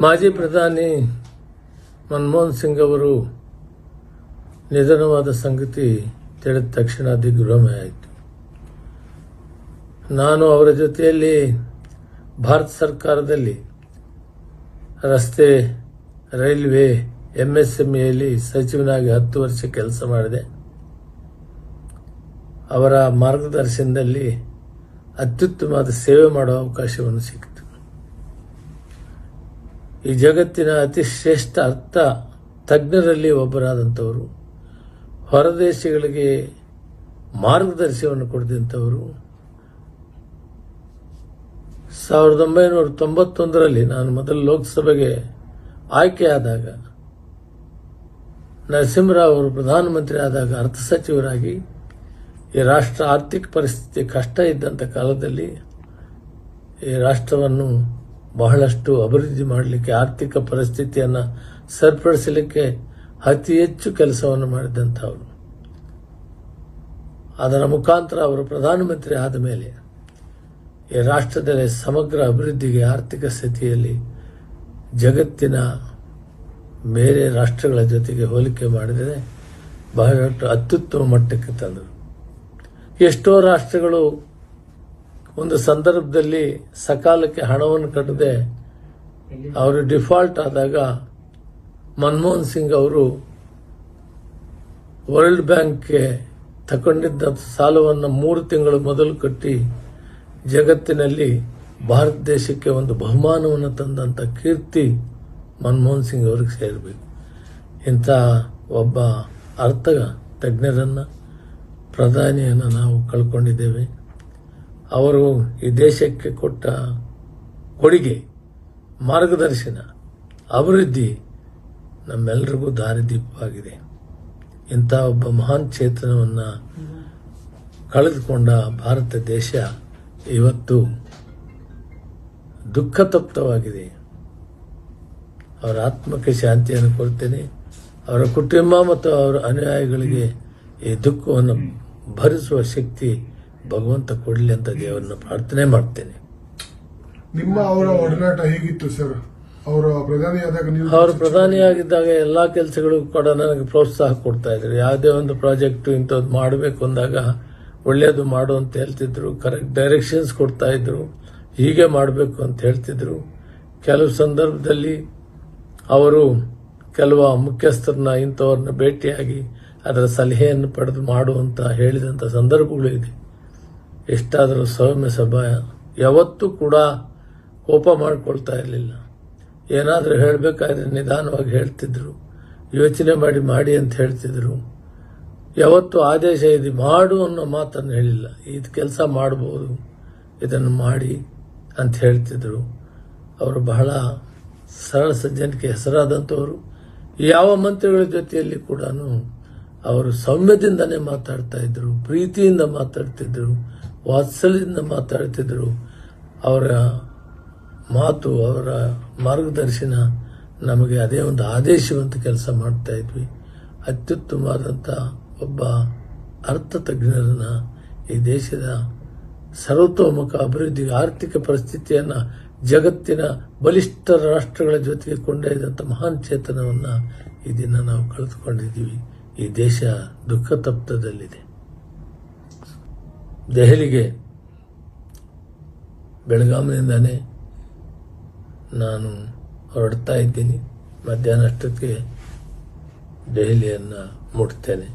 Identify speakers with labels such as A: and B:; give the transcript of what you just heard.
A: ಮಾಜಿ ಪ್ರಧಾನಿ ಮನಮೋಹನ್ ಸಿಂಗ್ ಅವರು ನಿಧನವಾದ ಸಂಗತಿ ತಿಳಿದ ತಕ್ಷಣ ದಿಗ್ಭ್ರಮೆ ಆಯಿತು. ನಾನು ಅವರ ಜೊತೆಯಲ್ಲಿ ಭಾರತ ಸರ್ಕಾರದಲ್ಲಿ ರಸ್ತೆ, ರೈಲ್ವೆ, MSMEಯಲ್ಲಿ ಸಚಿವನಾಗಿ 10 ವರ್ಷ ಕೆಲಸ ಮಾಡಿದೆ. ಅವರ ಮಾರ್ಗದರ್ಶನದಲ್ಲಿ ಅತ್ಯುತ್ತಮವಾದ ಸೇವೆ ಮಾಡುವ ಅವಕಾಶವನ್ನು ಸಿಕ್ಕಿತು. ಈ ಜಗತ್ತಿನ ಅತಿ ಶ್ರೇಷ್ಠ ಅರ್ಥ ತಜ್ಞರಲ್ಲಿ ಒಬ್ಬರಾದಂಥವರು, ಹೊರದೇಶಗಳಿಗೆ ಮಾರ್ಗದರ್ಶನವನ್ನು ಕೊಡಿದಂಥವರು. 1991ರಲ್ಲಿ ನಾನು ಮೊದಲು ಲೋಕಸಭೆಗೆ ಆಯ್ಕೆಯಾದಾಗ, ನರಸಿಂಹರಾವ್ ಅವರು ಪ್ರಧಾನಮಂತ್ರಿ ಆದಾಗ ಅರ್ಥ ಸಚಿವರಾಗಿ ಈ ರಾಷ್ಟ್ರ ಆರ್ಥಿಕ ಪರಿಸ್ಥಿತಿ ಕಷ್ಟ ಇದ್ದಂಥ ಕಾಲದಲ್ಲಿ ಈ ರಾಷ್ಟ್ರವನ್ನು ಬಹಳಷ್ಟು ಅಭಿವೃದ್ಧಿ ಮಾಡಲಿಕ್ಕೆ, ಆರ್ಥಿಕ ಪರಿಸ್ಥಿತಿಯನ್ನು ಸರಿಪಡಿಸಲಿಕ್ಕೆ ಅತಿ ಹೆಚ್ಚು ಕೆಲಸವನ್ನು ಮಾಡಿದಂಥವರು. ಅದರ ಮುಖಾಂತರ ಅವರು ಪ್ರಧಾನಮಂತ್ರಿ ಆದ ಮೇಲೆ ಈ ರಾಷ್ಟ್ರದಲ್ಲಿ ಸಮಗ್ರ ಅಭಿವೃದ್ಧಿಗೆ, ಆರ್ಥಿಕ ಸ್ಥಿತಿಯಲ್ಲಿ ಜಗತ್ತಿನ ಬೇರೆ ರಾಷ್ಟ್ರಗಳ ಜೊತೆಗೆ ಹೋಲಿಕೆ ಮಾಡಿದರೆ ಬಹಳಷ್ಟು ಅತ್ಯುತ್ತಮ ಮಟ್ಟಕ್ಕೆ ತಂದರು. ಎಷ್ಟೋ ರಾಷ್ಟ್ರಗಳು ಒಂದು ಸಂದರ್ಭದಲ್ಲಿ ಸಕಾಲಕ್ಕೆ ಹಣವನ್ನು ಕಟ್ಟದೆ ಅವರು ಡಿಫಾಲ್ಟ್ ಆದಾಗ ಮನಮೋಹನ್ ಸಿಂಗ್ ಅವರು ವರ್ಲ್ಡ್ ಬ್ಯಾಂಕ್ಗೆ ತಗೊಂಡಿದ್ದ ಸಾಲವನ್ನು 3 ತಿಂಗಳು ಮೊದಲು ಕಟ್ಟಿ ಜಗತ್ತಿನಲ್ಲಿ ಭಾರತ ದೇಶಕ್ಕೆ ಒಂದು ಬಹುಮಾನವನ್ನು ತಂದಂಥ ಕೀರ್ತಿ ಮನಮೋಹನ್ ಸಿಂಗ್ ಅವರಿಗೆ ಸೇರಬೇಕು. ಇಂಥ ಒಬ್ಬ ಅರ್ಥ ತಜ್ಞರನ್ನು, ಪ್ರಧಾನಿಯನ್ನು ನಾವು ಕಳ್ಕೊಂಡಿದ್ದೇವೆ. ಅವರು ಈ ದೇಶಕ್ಕೆ ಕೊಟ್ಟ ಕೊಡುಗೆ, ಮಾರ್ಗದರ್ಶನ, ಅಭಿವೃದ್ಧಿ ನಮ್ಮೆಲ್ಲರಿಗೂ ದಾರಿದೀಪವಾಗಿದೆ. ಇಂಥ ಒಬ್ಬ ಮಹಾನ್ ಚೇತನವನ್ನು ಕಳೆದುಕೊಂಡ ಭಾರತ ದೇಶ ಇವತ್ತು ದುಃಖತಪ್ತವಾಗಿದೆ. ಅವರ ಆತ್ಮಕ್ಕೆ ಶಾಂತಿಯನ್ನು ಕೊಡ್ತೇನೆ. ಅವರ ಕುಟುಂಬ ಮತ್ತು ಅವರ ಅನುಯಾಯಿಗಳಿಗೆ ಈ ದುಃಖವನ್ನು ಭರಿಸುವ ಶಕ್ತಿ ಭಗವಂತ ಕೊಡಲಿ ಅಂತ ದೇವರನ್ನ ಪ್ರಾರ್ಥನೆ ಮಾಡ್ತೇನೆ.
B: ನಿಮ್ಮ ಅವರ ಒಡನಾಟ ಹೇಗಿತ್ತು ಸರ್? ಅವರು
A: ಪ್ರಧಾನಿಯಾಗಿದ್ದಾಗ ಎಲ್ಲಾ ಕೆಲಸಗಳಿಗೂ ಕೂಡ ನನಗೆ ಪ್ರೋತ್ಸಾಹ ಕೊಡ್ತಾ ಇದ್ರು. ಯಾವುದೇ ಒಂದು ಪ್ರಾಜೆಕ್ಟ್ ಇಂಥದ್ದು ಮಾಡಬೇಕು ಅಂದಾಗ ಒಳ್ಳೆಯದು ಮಾಡು ಅಂತ ಹೇಳ್ತಿದ್ರು, ಕರೆಕ್ಟ್ ಡೈರೆಕ್ಷನ್ಸ್ ಕೊಡ್ತಾ ಇದ್ರು, ಹೀಗೆ ಮಾಡಬೇಕು ಅಂತ ಹೇಳ್ತಿದ್ರು. ಕೆಲವು ಸಂದರ್ಭದಲ್ಲಿ ಅವರು ಕೆಲವು ಮುಖ್ಯಸ್ಥರನ್ನ ಇಂಥವ್ರನ್ನ ಭೇಟಿಯಾಗಿ ಅದರ ಸಲಹೆಯನ್ನು ಪಡೆದು ಮಾಡುವಂತ ಹೇಳಿದಂಥ ಸಂದರ್ಭಗಳು ಇದೆ. ಎಷ್ಟಾದರೂ ಸೌಮ್ಯ ಸಭಾ, ಯಾವತ್ತೂ ಕೂಡ ಕೋಪ ಮಾಡಿಕೊಳ್ತಾ ಇರಲಿಲ್ಲ. ಏನಾದರೂ ಹೇಳಬೇಕಾದ್ರೆ ನಿಧಾನವಾಗಿ ಹೇಳ್ತಿದ್ರು, ಯೋಚನೆ ಮಾಡಿ ಅಂತ ಹೇಳ್ತಿದ್ರು. ಯಾವತ್ತು ಆದೇಶ ಇದೆ ಮಾಡು ಅನ್ನೋ ಮಾತನ್ನು ಹೇಳಿಲ್ಲ. ಇದು ಕೆಲಸ ಮಾಡಬಹುದು, ಇದನ್ನು ಮಾಡಿ ಅಂತ ಹೇಳ್ತಿದ್ರು. ಅವರು ಬಹಳ ಸರಳ ಸಜ್ಜನಿಕೆ ಹೆಸರಾದಂಥವರು. ಯಾವ ಮಂತ್ರಿಗಳ ಜೊತೆಯಲ್ಲಿ ಕೂಡ ಅವರು ಸೌಮ್ಯದಿಂದನೇ ಮಾತಾಡ್ತಾ ಇದ್ರು, ಪ್ರೀತಿಯಿಂದ ಮಾತಾಡ್ತಿದ್ರು, ವಾತ್ಸಲ್ಯದಿಂದ ಮಾತಾಡ್ತಿದ್ರು. ಅವರ ಮಾತು, ಅವರ ಮಾರ್ಗದರ್ಶನ ನಮಗೆ ಅದೇ ಒಂದು ಆದೇಶವಂತ ಕೆಲಸ ಮಾಡ್ತಾ ಇದ್ವಿ. ಅತ್ಯುತ್ತಮವಾದಂಥ ಒಬ್ಬ ಅರ್ಥ ತಜ್ಞರನ್ನ ಈ ದೇಶದ ಸರ್ವತೋಮುಖ ಅಭಿವೃದ್ಧಿಗೆ, ಆರ್ಥಿಕ ಪರಿಸ್ಥಿತಿಯನ್ನು ಜಗತ್ತಿನ ಬಲಿಷ್ಠ ರಾಷ್ಟ್ರಗಳ ಜೊತೆಗೆ ಕೊಂಡೊಯ್ದಂಥ ಮಹಾನ್ ಚೇತನವನ್ನು ಈ ದಿನ ನಾವು ಕಳೆದುಕೊಂಡಿದ್ದೀವಿ. ಈ ದೇಶ ದುಃಖತಪ್ತದಲ್ಲಿದೆ. ದೆಹಲಿಗೆ ಬೆಳಗಾವಿನಿಂದಾನೇ ನಾನು ಹೊರಡ್ತಾ ಇದ್ದೀನಿ. ಮಧ್ಯಾಹ್ನ ಅಷ್ಟೊತ್ತಿಗೆ ದೆಹಲಿಯನ್ನು ಮುಟ್ತೇನೆ.